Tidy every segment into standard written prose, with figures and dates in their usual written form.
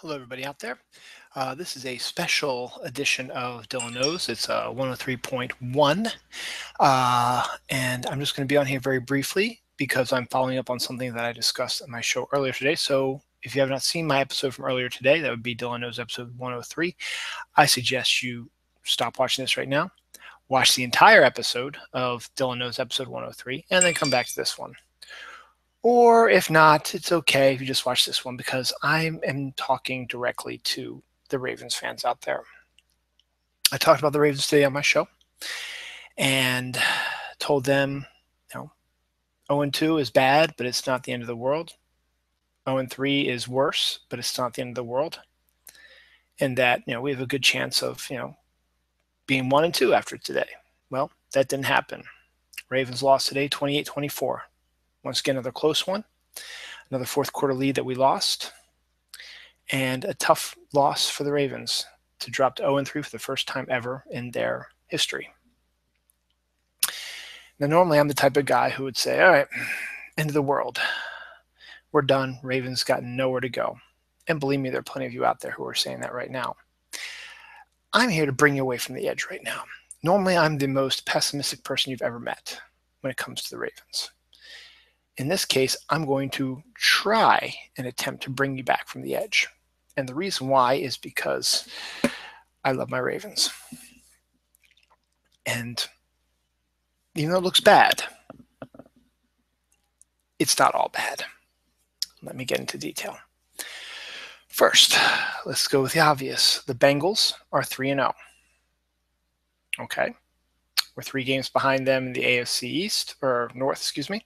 Hello, everybody out there. This is a special edition of Dylan Knows. It's 103.1. And I'm just going to be on here very briefly because I'm following up on something that I discussed in my show earlier today. So if you have not seen my episode from earlier today, that would be Dylan Knows episode 103. I suggest you stop watching this right now, watch the entire episode of Dylan Knows episode 103, and then come back to this one. Or if not, it's okay if you just watch this one because I am talking directly to the Ravens fans out there. I talked about the Ravens today on my show and told them, 0-2 is bad, but it's not the end of the world. 0-3 is worse, but it's not the end of the world. And that, we have a good chance of, being 1-2 after today. Well, that didn't happen. Ravens lost today 28-24. Once again, another close one, another fourth quarter lead that we lost, and a tough loss for the Ravens to drop to 0-3 for the first time ever in their history. Now, normally I'm the type of guy who would say, all right, end of the world. We're done. Ravens got nowhere to go. And believe me, there are plenty of you out there who are saying that right now. I'm here to bring you away from the edge right now. Normally, I'm the most pessimistic person you've ever met when it comes to the Ravens. In this case, I'm going to try and attempt to bring you back from the edge. And the reason why is because I love my Ravens. And even though it looks bad, it's not all bad. Let me get into detail. First, let's go with the obvious. The Bengals are 3-0. Okay. We're 3 games behind them in the AFC East, or North, excuse me.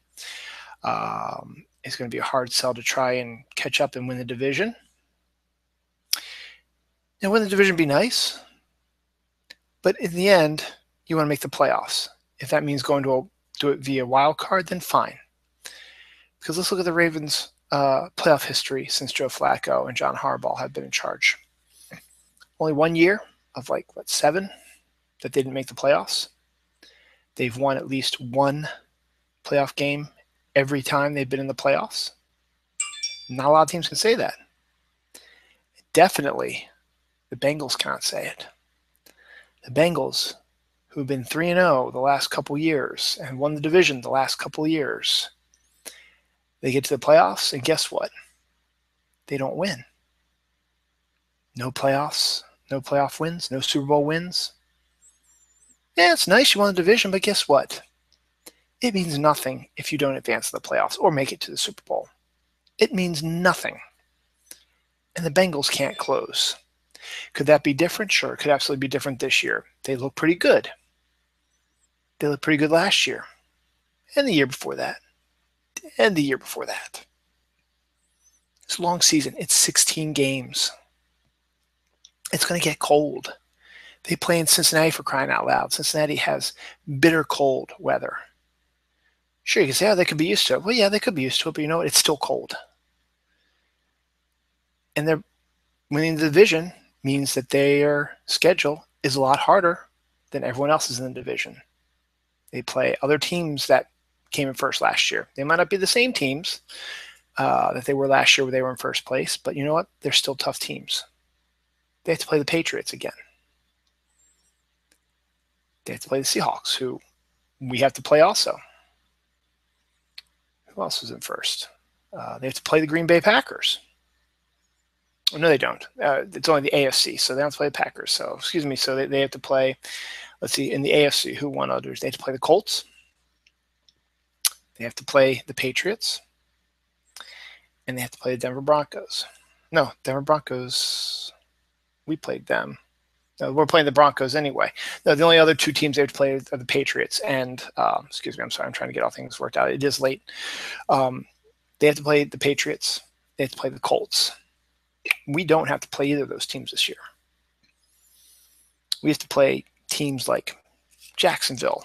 It's going to be a hard sell to try and catch up and win the division. Now, win the division would be nice, but in the end, you want to make the playoffs. If that means going to do it via wild card, then fine. Because let's look at the Ravens' playoff history since Joe Flacco and John Harbaugh have been in charge. Only 1 year of 7 that they didn't make the playoffs. They've won at least one playoff game every time they've been in the playoffs. Not a lot of teams can say that. Definitely, the Bengals cannot say it. The Bengals, who've been 3-0 the last couple years and won the division the last couple years, they get to the playoffs, and guess what? They don't win. No playoffs, no playoff wins, no Super Bowl wins. Yeah, it's nice you won the division, but guess what? It means nothing if you don't advance to the playoffs or make it to the Super Bowl. It means nothing. And the Bengals can't close. Could that be different? Sure, it could absolutely be different this year. They look pretty good. They looked pretty good last year. And the year before that. And the year before that. It's a long season. It's 16 games. It's going to get cold. They play in Cincinnati, for crying out loud. Cincinnati has bitter cold weather. Sure, you can say, they could be used to it. Well, yeah, they could be used to it, but you know what? It's still cold. And they're winning the division means that their schedule is a lot harder than everyone else's in the division. They play other teams that came in first last year. They might not be the same teams that they were last year where they were in first place, but you know what? They're still tough teams. They have to play the Patriots again. They have to play the Seahawks, who we have to play also. Who else was in first? They have to play the Green Bay Packers. Oh, no, they don't. It's only the AFC, so they don't have to play the Packers. So, excuse me, so they have to play, let's see, in the AFC, who won others? They have to play the Colts. They have to play the Patriots. And they have to play the Denver Broncos. No, Denver Broncos, we played them. No, we're playing the Broncos anyway. No, the only other 2 teams they have to play are the Patriots and, excuse me, I'm sorry, I'm trying to get all things worked out. It is late. They have to play the Patriots. They have to play the Colts. We don't have to play either of those teams this year. We have to play teams like Jacksonville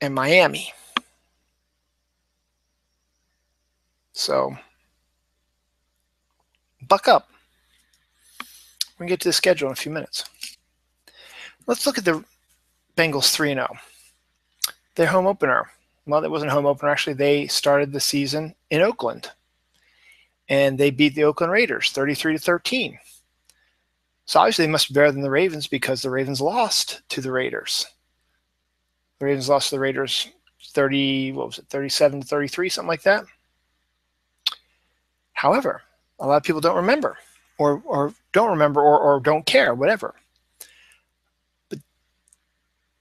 and Miami. So, buck up. We're going to get to the schedule in a few minutes. Let's look at the Bengals 3-0. Their home opener. Well, it wasn't a home opener. Actually, they started the season in Oakland. and they beat the Oakland Raiders 33-13. So obviously they must be better than the Ravens because the Ravens lost to the Raiders. The Ravens lost to the Raiders 37-33, something like that. However, a lot of people don't remember or don't remember or don't care, whatever. But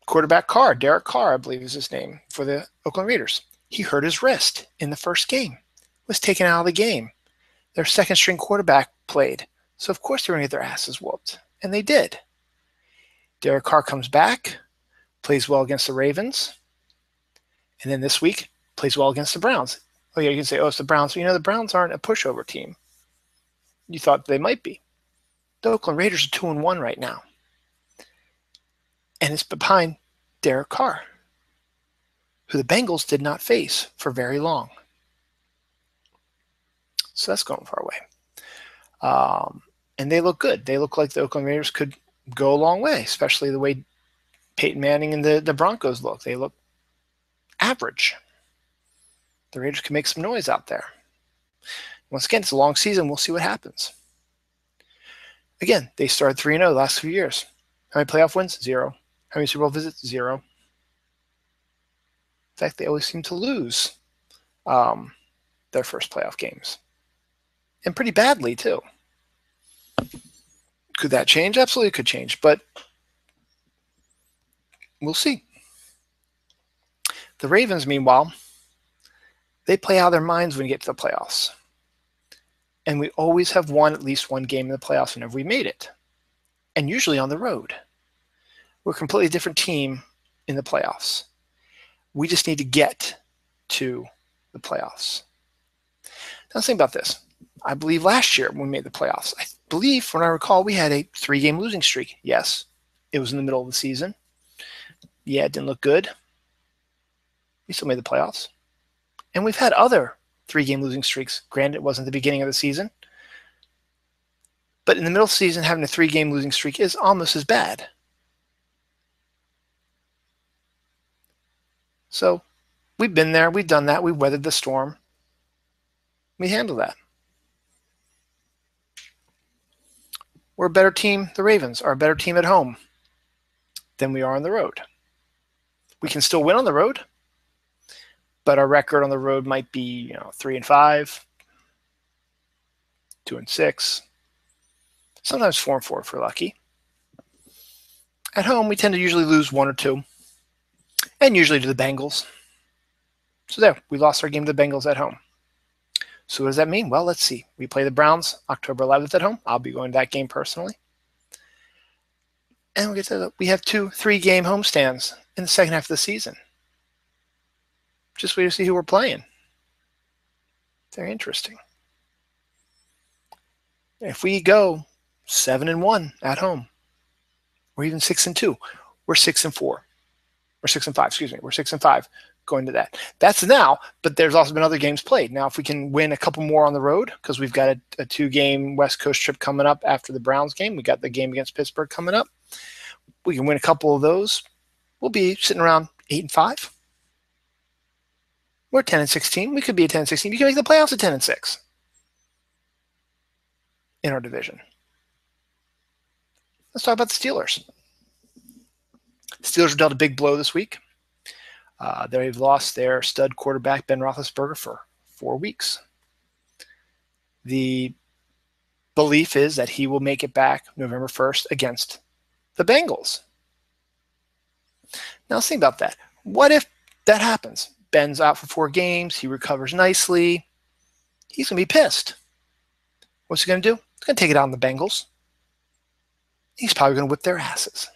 quarterback Carr, Derek Carr, I believe is his name, for the Oakland Raiders. He hurt his wrist in the first game, was taken out of the game. Their second string quarterback played. So of course they were going to get their asses whooped. And they did. Derek Carr comes back, plays well against the Ravens. And then this week, plays well against the Browns. Oh yeah, you can say, oh, it's the Browns. But you know, the Browns aren't a pushover team. You thought they might be. The Oakland Raiders are 2-1 right now. And it's behind Derek Carr, who the Bengals did not face for very long. So that's going far away. And they look good. They look like the Oakland Raiders could go a long way, especially the way Peyton Manning and the Broncos look. They look average. The Raiders can make some noise out there. Once again, it's a long season. We'll see what happens. Again, they started 3-0 the last few years. How many playoff wins? 0. How many Super Bowl visits? 0. In fact, they always seem to lose their first playoff games. And pretty badly, too. Could that change? Absolutely could change, but we'll see. The Ravens, meanwhile, they play out of their minds when you get to the playoffs. And we always have won at least one game in the playoffs whenever we made it. And usually on the road. We're a completely different team in the playoffs. We just need to get to the playoffs. Now, let's think about this. I believe last year when we made the playoffs, I believe, when I recall, we had a 3-game losing streak. Yes, it was in the middle of the season. Yeah, it didn't look good. We still made the playoffs. And we've had other 3-game losing streaks. Granted, it wasn't the beginning of the season. But in the middle of the season, having a 3-game losing streak is almost as bad. So we've been there. We've done that. We've weathered the storm. We handle that. We're a better team. The Ravens are a better team at home than we are on the road. We can still win on the road, but our record on the road might be 3-5, 2-6, sometimes 4-4 if we're lucky. At home, we tend to usually lose 1 or 2, and usually to the Bengals. So there, we lost our game to the Bengals at home. So what does that mean? Well, let's see. We play the Browns October 11th at home. I'll be going to that game personally. And we have 2-3-game homestands in the second half of the season. Just wait to see who we're playing. Very interesting. If we go 7-1 at home, or even 6-2, we're 6-4. We're 6-5, excuse me. We're 6-5 going to that. That's now, but there's also been other games played. Now, if we can win a couple more on the road, because we've got a 2-game West Coast trip coming up after the Browns game. We got the game against Pittsburgh coming up. We can win a couple of those. We'll be sitting around 8-5. We're 10-16. We could be a 10-16. You can make the playoffs at 10-6 in our division. Let's talk about the Steelers. Steelers were dealt a big blow this week. They've lost their stud quarterback, Ben Roethlisberger, for 4 weeks. The belief is that he will make it back November 1st against the Bengals. Now, let's think about that. What if that happens? Ben's out for 4 games. He recovers nicely. He's going to be pissed. What's he going to do? He's going to take it out on the Bengals. He's probably going to whip their asses.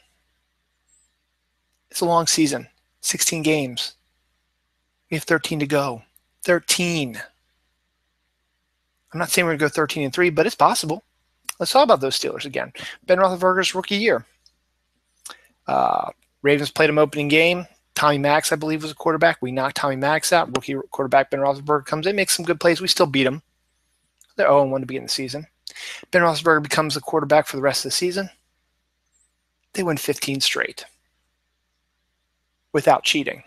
It's a long season. 16 games. We have 13 to go. 13. I'm not saying we're going to go 13-3, but it's possible. Let's talk about those Steelers again. Ben Roethlisberger's rookie year. Ravens played him opening game. Tommy Maddox, I believe, was a quarterback. We knocked Tommy Maddox out. Rookie quarterback Ben Roethlisberger comes in, makes some good plays. We still beat him. They're 0-1 to begin the season. Ben Roethlisberger becomes the quarterback for the rest of the season. They win 15 straight without cheating.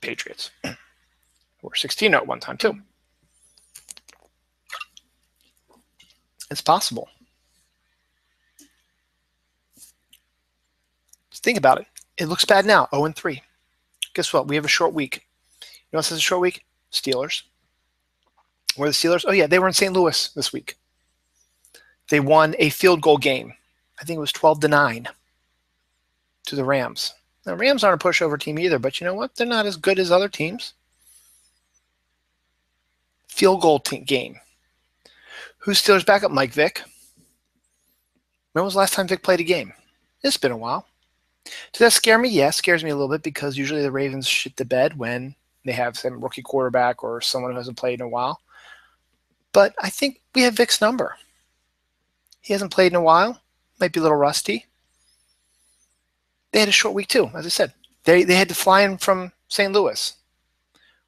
Patriots. We're 16-0 at one time, too. It's possible. Just think about it. It looks bad now, 0-3. Guess what? We have a short week. You know what else has a short week? Steelers. Where the Steelers? Oh, yeah, they were in St. Louis this week. They won a field goal game. I think it was 12-9 to the Rams. The Rams aren't a pushover team either, but you know what? They're not as good as other teams. Field goal game. Who's Steelers backup? Mike Vick. When was the last time Vick played a game? It's been a while. Does that scare me? Yeah, it scares me a little bit because usually the Ravens shit the bed when they have some rookie quarterback or someone who hasn't played in a while. But I think we have Vick's number. He hasn't played in a while. Might be a little rusty. They had a short week too, as I said. They had to fly in from St. Louis.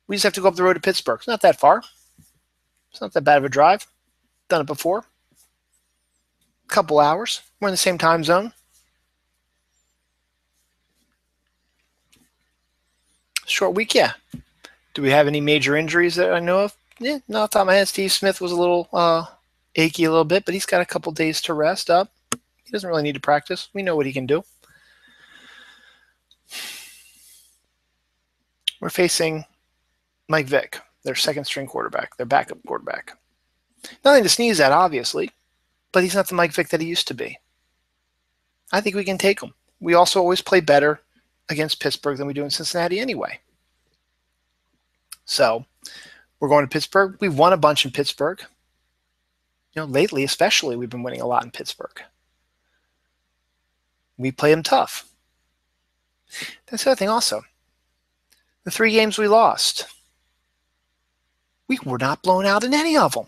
We just have to go up the road to Pittsburgh. It's not that far. It's not that bad of a drive. Done it before. A couple hours. We're in the same time zone. Short week, yeah. Do we have any major injuries that I know of? Yeah, not off the top of my head. Steve Smith was a little achy a little bit, but he's got a couple days to rest up. He doesn't really need to practice. We know what he can do. We're facing Mike Vick, their second-string quarterback, their backup quarterback. Nothing to sneeze at, obviously, but he's not the Mike Vick that he used to be. I think we can take him. We also always play better against Pittsburgh than we do in Cincinnati anyway. So we're going to Pittsburgh. We've won a bunch in Pittsburgh. You know, lately, especially, we've been winning a lot in Pittsburgh. We play them tough. That's the other thing also. The 3 games we lost, we were not blown out in any of them.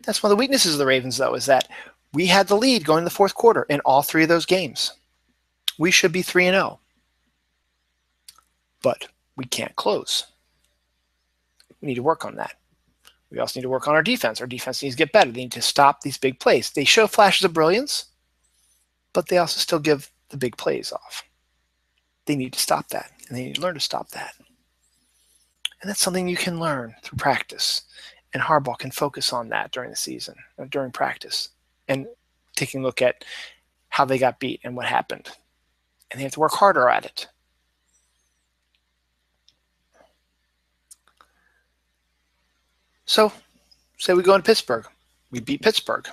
That's one of the weaknesses of the Ravens, though, is that we had the lead going in the fourth quarter in all 3 of those games. We should be 3-0. But we can't close. We need to work on that. We also need to work on our defense. Our defense needs to get better. They need to stop these big plays. They show flashes of brilliance, but they also still give the big plays off. They need to stop that, and they need to learn to stop that. And that's something you can learn through practice. And Harbaugh can focus on that during the season, or during practice, and taking a look at how they got beat and what happened. And they have to work harder at it. So, say we go into Pittsburgh. We beat Pittsburgh.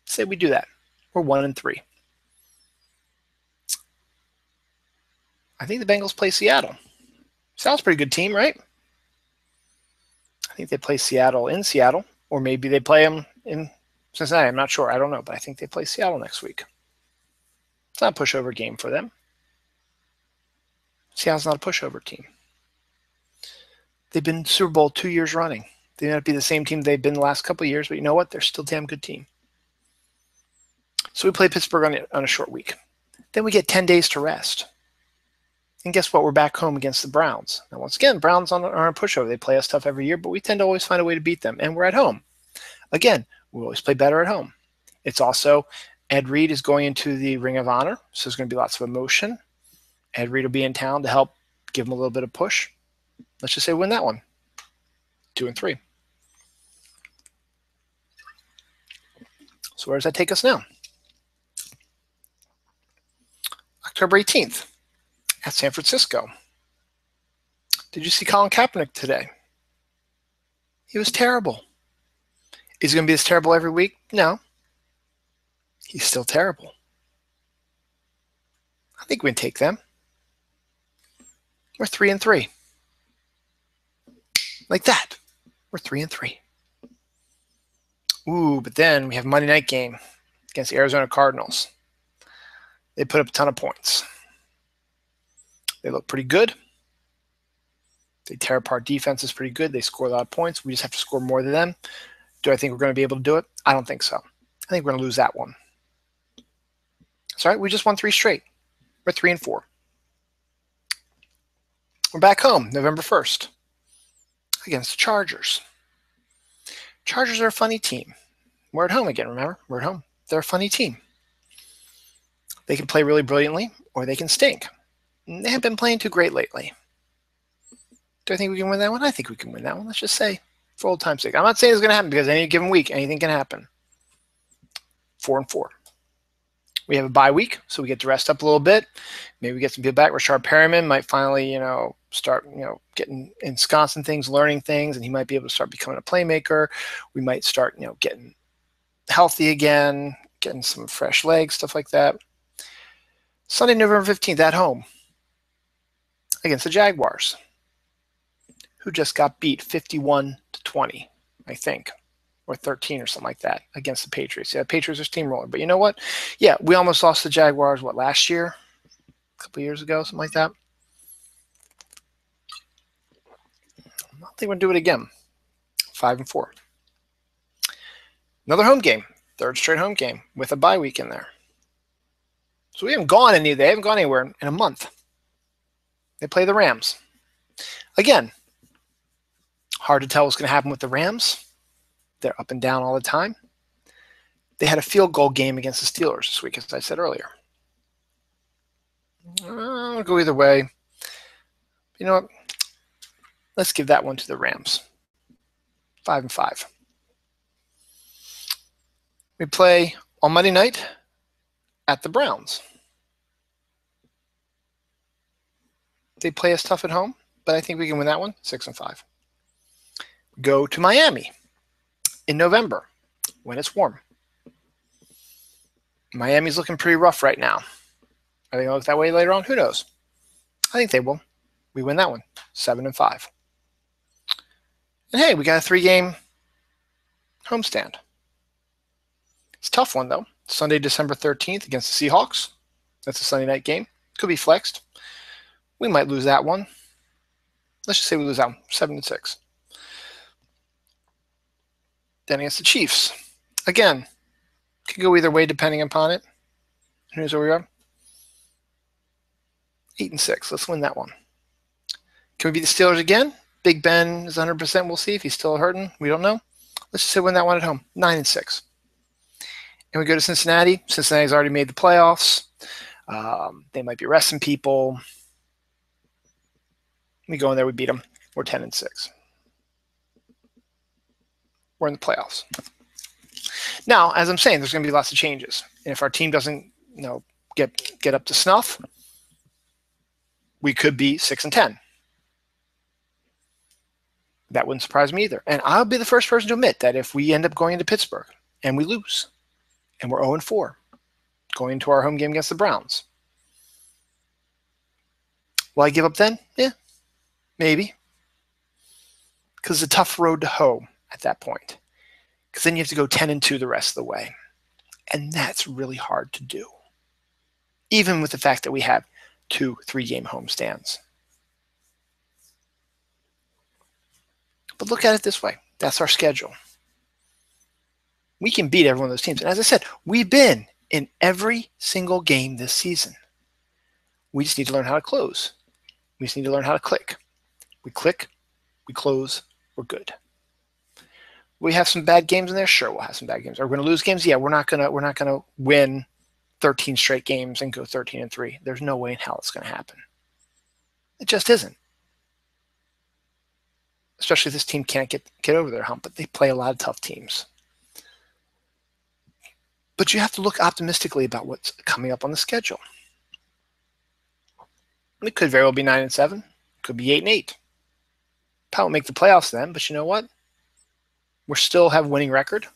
Say we do that. We're 1-3. I think the Bengals play Seattle. Seattle's a pretty good team, right? I think they play Seattle in Seattle, or maybe they play them in Cincinnati. I'm not sure. I don't know, but I think they play Seattle next week. It's not a pushover game for them. Seattle's not a pushover team. They've been Super Bowl 2 years running. They may not be the same team they've been the last couple of years, but you know what? They're still a damn good team. So we play Pittsburgh on a short week. Then we get 10 days to rest. And guess what? We're back home against the Browns. Now, once again, Browns aren't a pushover. They play us tough every year, but we tend to always find a way to beat them. And we're at home. Again, we always play better at home. It's also, Ed Reed is going into the Ring of Honor, so there's going to be lots of emotion. Ed Reed will be in town to help give him a little bit of push. Let's just say win that one. 2-3. So where does that take us now? October 18th at San Francisco. Did you see Colin Kaepernick today? He was terrible. Is he going to be this terrible every week? No. He's still terrible. I think we can take them. We're 3-3. Like that. We're 3-3. Ooh, but then we have a Monday night game against the Arizona Cardinals. They put up a ton of points. They look pretty good. They tear apart defenses pretty good. They score a lot of points. We just have to score more than them. Do I think we're going to be able to do it? I don't think so. I think we're going to lose that one. That's all right. We just won 3 straight. We're 3-4. We're back home November 1st against the Chargers. Chargers are a funny team. We're at home again, remember? We're at home. They're a funny team. They can play really brilliantly, or they can stink. They haven't been playing too great lately. Do I think we can win that one? I think we can win that one. Let's just say For old time's sake. I'm not saying it's going to happen because any given week, anything can happen. 4-4. We have a bye week, so we get to rest up a little bit. Maybe we get some people back. Rashard Perriman might finally, start, getting ensconced in things, learning things, and he might be able to start becoming a playmaker. We might start, getting healthy again, getting some fresh legs, stuff like that. Sunday, November 15th at home against the Jaguars, who just got beat 51-20, I think, or 13 or something like that against the Patriots. Yeah, the Patriots are steamroller. But you know what? Yeah, we almost lost the Jaguars, last year? A couple years ago, something like that. I don't think we'll do it again. 5-4. Another home game, third straight home game with a bye week in there. So they haven't gone anywhere in a month. They play the Rams. Again, hard to tell what's going to happen with the Rams. They're up and down all the time. They had a field goal game against the Steelers this week, as I said earlier. I'll go either way. You know what? Let's give that one to the Rams. 5-5. We play on Monday night at the Browns. They play us tough at home, but I think we can win that one, 6-5. Go to Miami in November when it's warm. Miami's looking pretty rough right now. Are they going to look that way later on? Who knows? I think they will. We win that one, 7-5. And hey, we got a 3-game homestand. It's a tough one, though. Sunday, December 13th against the Seahawks. That's a Sunday night game. Could be flexed. We might lose that one. Let's just say we lose that one, 7-6. Then against the Chiefs. Again, could go either way depending upon it. Here's where we are. 8-6. Let's win that one. Can we beat the Steelers again? Big Ben is 100%. We'll see if he's still hurting. We don't know. Let's just say win that one at home. 9-6. And we go to Cincinnati. Cincinnati's already made the playoffs. They might be resting people. We go in there, we beat them. We're 10-6. We're in the playoffs. Now, as I'm saying, there's going to be lots of changes. And if our team doesn't, get up to snuff, we could be 6-10. That wouldn't surprise me either. And I'll be the first person to admit that if we end up going into Pittsburgh and we lose, and we're 0-4, going into our home game against the Browns, will I give up then? Yeah, maybe. Because it's a tough road to hoe at that point. Because then you have to go 10-2 the rest of the way. And that's really hard to do. Even with the fact that we have 2 3-game homestands. But look at it this way. That's our schedule. We can beat every one of those teams. And as I said, we've been in every single game this season. We just need to learn how to close. We just need to learn how to click. We click, we close, we're good. We have some bad games in there. Sure, we'll have some bad games. Are we going to lose games? Yeah, we're not gonna win 13 straight games and go 13-3. There's no way in hell it's going to happen. It just isn't. Especially if this team can't get over their hump. But they play a lot of tough teams. But you have to look optimistically about what's coming up on the schedule. It could very well be 9-7. It could be 8-8. Probably won't make the playoffs then, but you know what? We still have a winning record,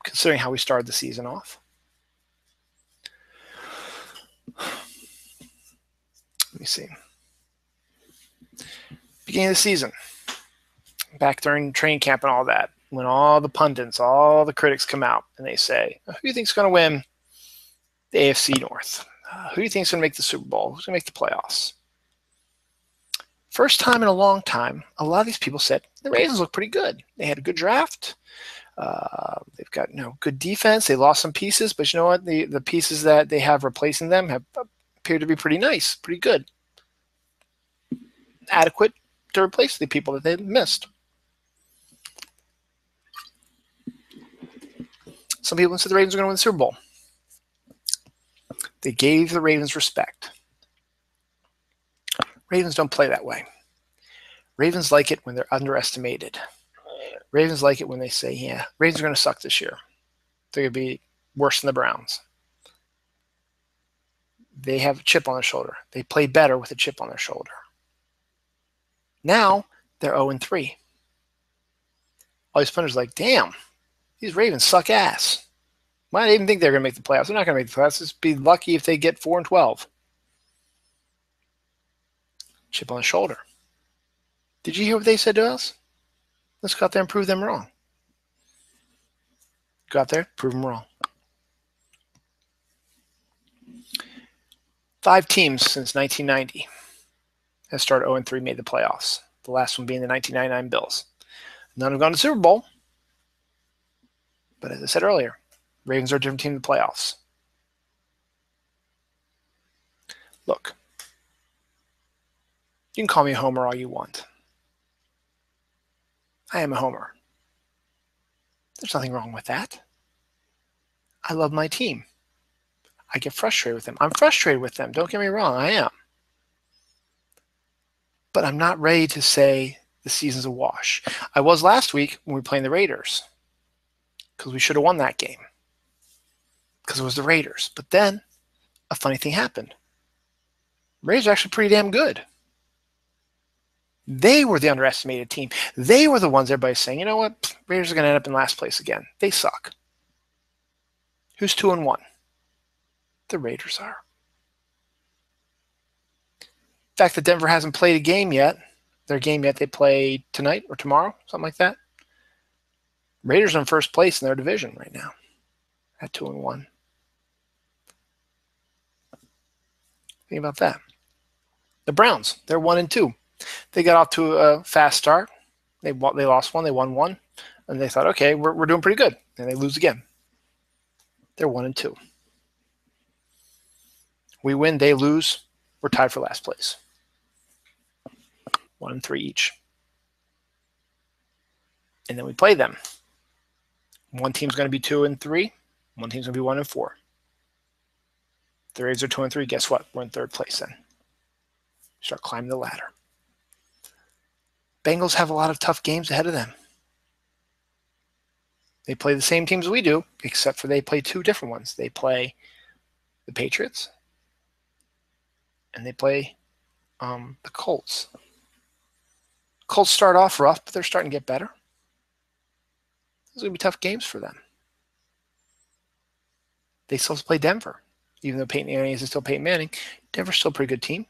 considering how we started the season off. Let me see. Beginning of the season, back during training camp and all that, when all the pundits, all the critics come out and they say, who do you think is going to win the AFC North? Who do you think is going to make the Super Bowl? Who's going to make the playoffs? First time in a long time, a lot of these people said the Ravens look pretty good. They had a good draft. They've got good defense. They lost some pieces, but you know what? The pieces that they have replacing them have appeared to be pretty nice, pretty good, adequate to replace the people that they missed. Some people said the Ravens are going to win the Super Bowl. They gave the Ravens respect. Ravens don't play that way. Ravens like it when they're underestimated. Ravens like it when they say, yeah, Ravens are going to suck this year. They're going to be worse than the Browns. They have a chip on their shoulder. They play better with a chip on their shoulder. Now they're 0-3. All these punters are like, damn, these Ravens suck ass. Why do they even think they're going to make the playoffs? They're not going to make the playoffs. Just be lucky if they get 4-12. Chip on the shoulder. Did you hear what they said to us? Let's go out there and prove them wrong. Go out there, prove them wrong. 5 teams since 1990 have started 0-3, made the playoffs. The last one being the 1999 Bills. None have gone to the Super Bowl. But as I said earlier, Ravens are a different team in the playoffs. Look, you can call me a homer all you want. I am a homer. There's nothing wrong with that. I love my team. I get frustrated with them. I'm frustrated with them. Don't get me wrong, I am. But I'm not ready to say the season's a wash. I was last week when we were playing the Raiders because we should have won that game because it was the Raiders. But then a funny thing happened. Raiders are actually pretty damn good. They were the underestimated team. They were the ones everybody's saying, you know what, Raiders are going to end up in last place again. They suck. Who's 2-1? The Raiders are. In fact, that Denver hasn't played a game yet. Their game yet. They play tonight or tomorrow, something like that. Raiders are in first place in their division right now at 2-1. Think about that. The Browns, they're 1-2. They got off to a fast start. They lost one. They won one. And they thought, okay, we're doing pretty good. And they lose again. They're 1-2. We win, they lose. We're tied for last place. 1-3 each. And then we play them. One team's going to be 2-3. One team's going to be 1-4. The Raiders are 2-3. Guess what? We're in third place then. Start climbing the ladder. Bengals have a lot of tough games ahead of them. They play the same teams we do, except for they play 2 different ones. They play the Patriots, and they play the Colts. Colts start off rough, but they're starting to get better. Those are going to be tough games for them. They still have to play Denver. Even though Peyton Manning is still Peyton Manning, Denver's still a pretty good team.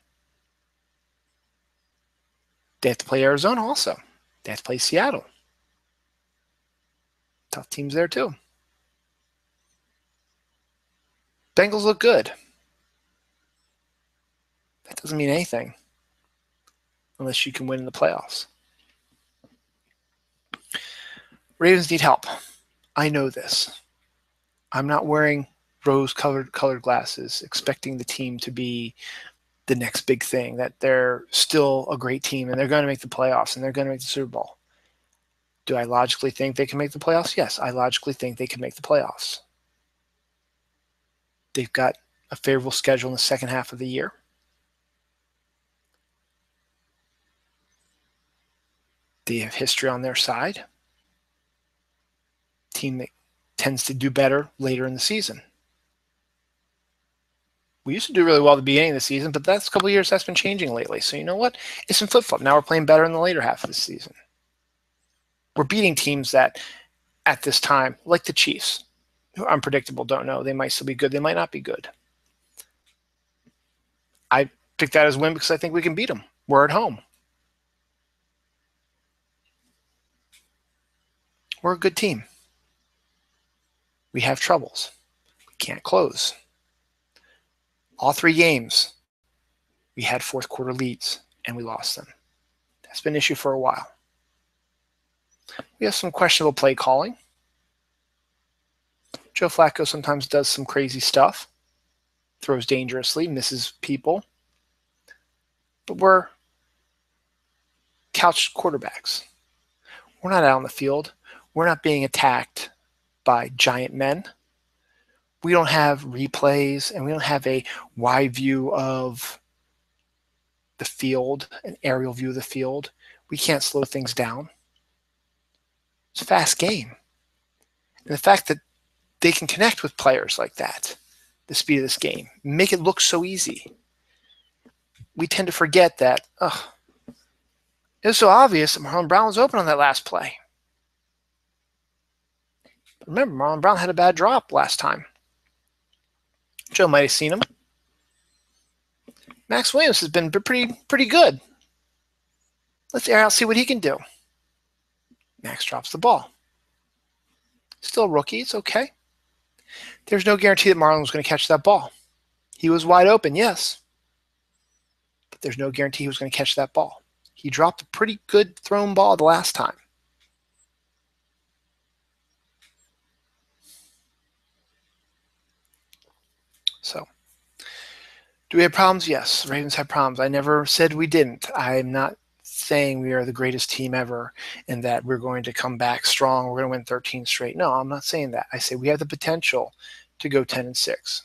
They have to play Arizona also. They have to play Seattle. Tough teams there too. Bengals look good. That doesn't mean anything unless you can win in the playoffs. Ravens need help. I know this. I'm not wearing rose-colored glasses expecting the team to be the next big thing, that they're still a great team and they're going to make the playoffs and they're going to make the Super Bowl. Do I logically think they can make the playoffs? Yes, I logically think they can make the playoffs. They've got a favorable schedule in the second half of the year. They have history on their side. Team that tends to do better later in the season. We used to do really well at the beginning of the season, but that's a couple of years that's been changing lately. So you know what? It's some flip-flop. Now we're playing better in the later half of the season. We're beating teams that, at this time, like the Chiefs, who are unpredictable, don't know. They might still be good. They might not be good. I picked that as a win because I think we can beat them. We're at home. We're a good team. We have troubles. We can't close. All 3 games, we had fourth quarter leads, and we lost them. That's been an issue for a while. We have some questionable play calling. Joe Flacco sometimes does some crazy stuff, throws dangerously, misses people. But we're couch quarterbacks. We're not out on the field. We're not being attacked by giant men. We don't have replays, and we don't have a wide view of the field, an aerial view of the field. We can't slow things down. It's a fast game. And the fact that they can connect with players like that, the speed of this game, make it look so easy. We tend to forget that, it was so obvious that Marlon Brown was open on that last play. But remember, Marlon Brown had a bad drop last time. Joe might have seen him. Max Williams has been pretty good. Let's air out, see what he can do. Max drops the ball. Still a rookie, it's okay. There's no guarantee that Marlon was going to catch that ball. He was wide open, yes. But there's no guarantee he was going to catch that ball. He dropped a pretty good thrown ball the last time. So, do we have problems? Yes, Ravens have problems. I never said we didn't. I'm not saying we are the greatest team ever and that we're going to come back strong. We're going to win 13 straight. No, I'm not saying that. I say we have the potential to go 10-6.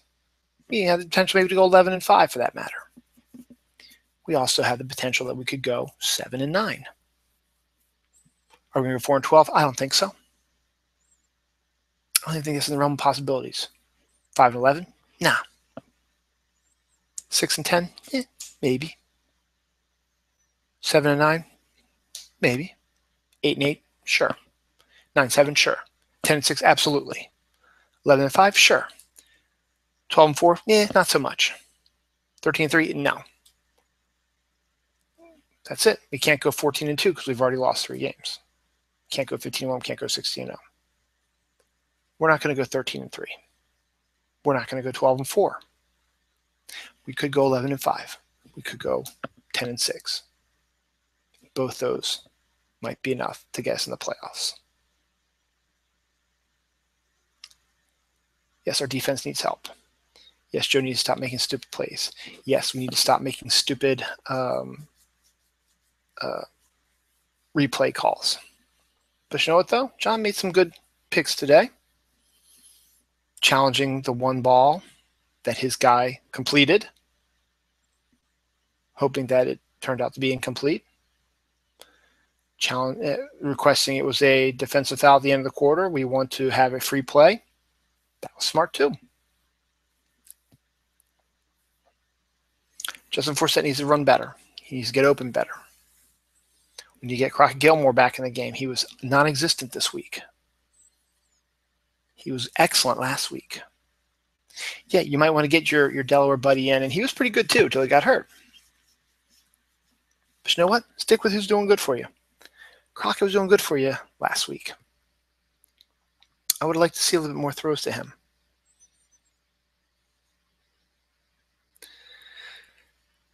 We have the potential maybe to go 11-5 for that matter. We also have the potential that we could go 7-9. Are we going to go 4-12? I don't think so. I don't even think it's in the realm of possibilities. 5-11? Nah. 6-10? Maybe. 7-9? Maybe. 8-8? Sure. 9-7? Sure. 10-6? Absolutely. 11-5? Sure. 12-4? Not so much. 13-3? No. That's it. We can't go 14-2 because we've already lost 3 games. Can't go 15-1. Can't go 16-0. We're not going to go 13-3. We're not going to go 12-4. We could go 11-5. We could go 10-6. Both those might be enough to get us in the playoffs. Yes, our defense needs help. Yes, Joe needs to stop making stupid plays. Yes, we need to stop making stupid replay calls. But you know what, though? John made some good picks today, challenging the one ball that his guy completed, hoping that it turned out to be incomplete. Requesting it was a defensive foul at the end of the quarter. We want to have a free play. That was smart, too. Justin Forsett needs to run better. He needs to get open better. When you get Crockett Gilmore back in the game, he was non-existent this week. He was excellent last week. Yeah, you might want to get your Delaware buddy in, and he was pretty good too until he got hurt. But you know what? Stick with who's doing good for you. Crockett was doing good for you last week. I would like to see a little bit more throws to him.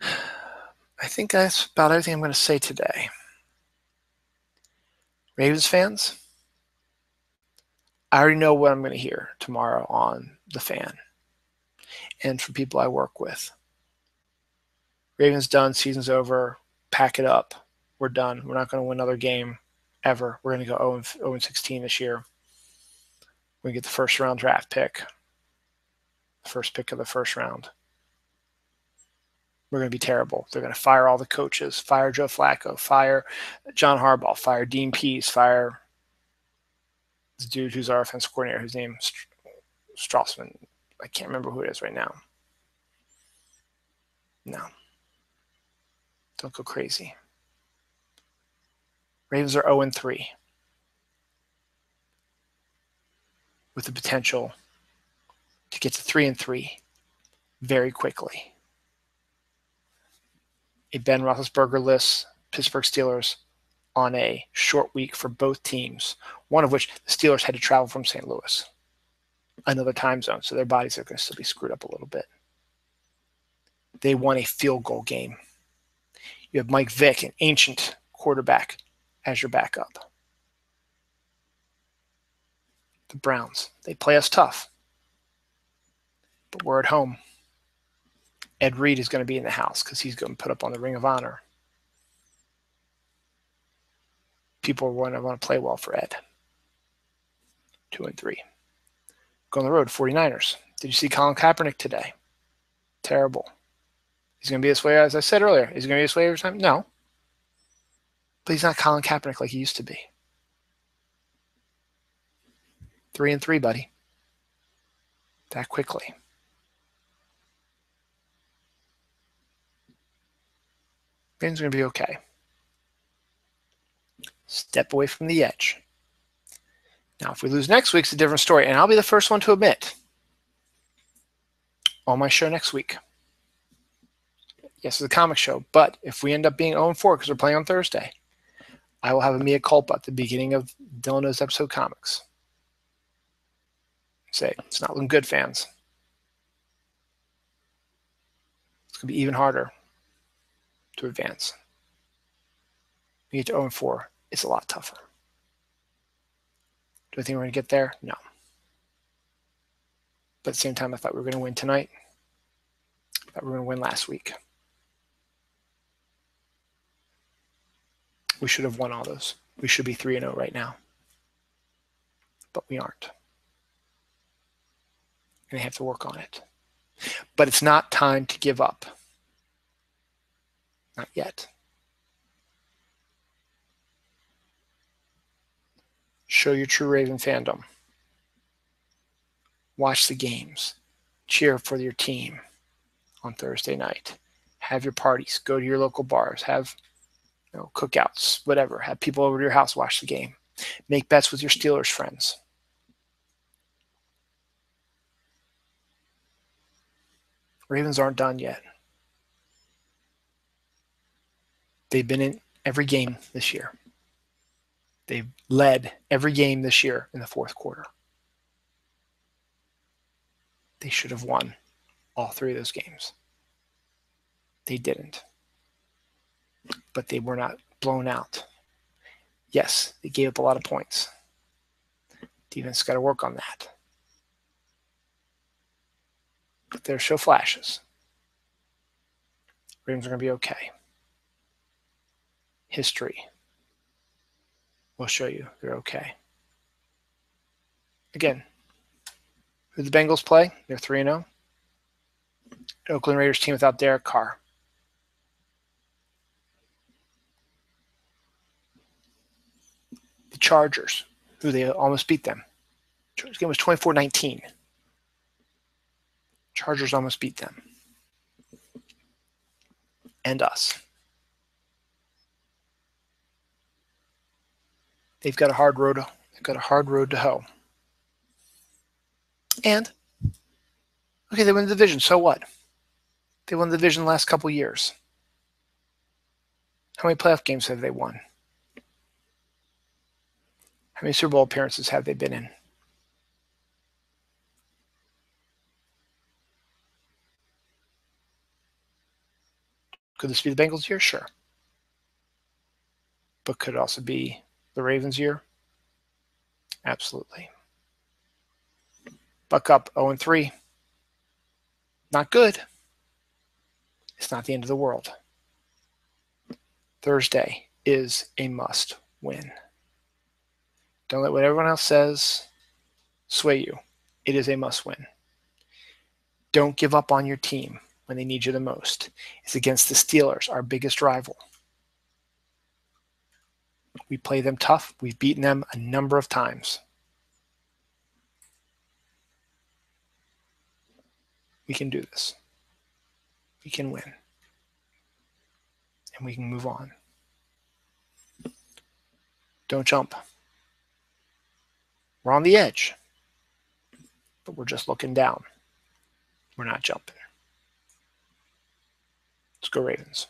I think that's about everything I'm going to say today. Ravens fans, I already know what I'm going to hear tomorrow on The Fan and from people I work with. Ravens done, season's over, pack it up. We're done. We're not going to win another game ever. We're going to go 0-16 this year. We're going to get the first round draft pick, the first pick of the first round. We're going to be terrible. They're going to fire all the coaches, fire Joe Flacco, fire John Harbaugh, fire Dean Pease, fire this dude who's our offensive coordinator, whose name is Strassman. I can't remember who it is right now. No. Don't go crazy. Ravens are 0-3 with the potential to get to 3-3 very quickly. A Ben Roethlisberger-less Pittsburgh Steelers on a short week for both teams, one of which the Steelers had to travel from St. Louis, another time zone, so their bodies are going to still be screwed up a little bit. They won a field goal game. You have Mike Vick, an ancient quarterback, as your backup. The Browns, they play us tough, but we're at home. Ed Reed is going to be in the house because he's going to put up on the Ring of Honor. People want to play well for Ed. 2-3. Go on the road, 49ers. Did you see Colin Kaepernick today? Terrible. He's going to be this way, as I said earlier. Is he going to be this way every time? No. But he's not Colin Kaepernick like he used to be. 3-3, buddy. That quickly. Ravens are going to be okay. Step away from the edge. Now, if we lose next week, it's a different story. And I'll be the first one to admit on my show next week. Yes, it's a comic show. But if we end up being 0-4 because we're playing on Thursday, I will have a mea culpa at the beginning of Dylan Knows Episode Comics. Say, it's not looking good, fans. It's going to be even harder to advance. We get to 0-4. It's a lot tougher. Do I think we're going to get there? No. But at the same time, I thought we were going to win tonight. I thought we were going to win last week. We should have won all those. We should be 3-0 right now. But we aren't. And they have to work on it. But it's not time to give up. Not yet. Show your true Raven fandom. Watch the games. Cheer for your team on Thursday night. Have your parties. Go to your local bars. Have cookouts, whatever. Have people over to your house watch the game. Make bets with your Steelers friends. Ravens aren't done yet. They've been in every game this year. They've led every game this year in the fourth quarter. They should have won all three of those games. They didn't. But they were not blown out. Yes, they gave up a lot of points. Defense got to work on that. But there's show flashes. Ravens are going to be okay. History will show you they're okay. Again, who the Bengals play? They're 3-0. Oakland Raiders team without Derek Carr. The Chargers, who they almost beat them. This game was 24-19. Chargers almost beat them. And us. They've got a hard road to hoe. And okay, they won the division. So what? They won the division the last couple years. How many playoff games have they won? How many Super Bowl appearances have they been in? Could this be the Bengals' year? Sure. But could it also be the Ravens' year? Absolutely. Buck up 0-3. Not good. It's not the end of the world. Thursday is a must win. Don't let what everyone else says sway you. It is a must win. Don't give up on your team when they need you the most. It's against the Steelers, our biggest rival. We play them tough. We've beaten them a number of times. We can do this. We can win. And we can move on. Don't jump. We're on the edge. But we're just looking down. We're not jumping. Let's go Ravens.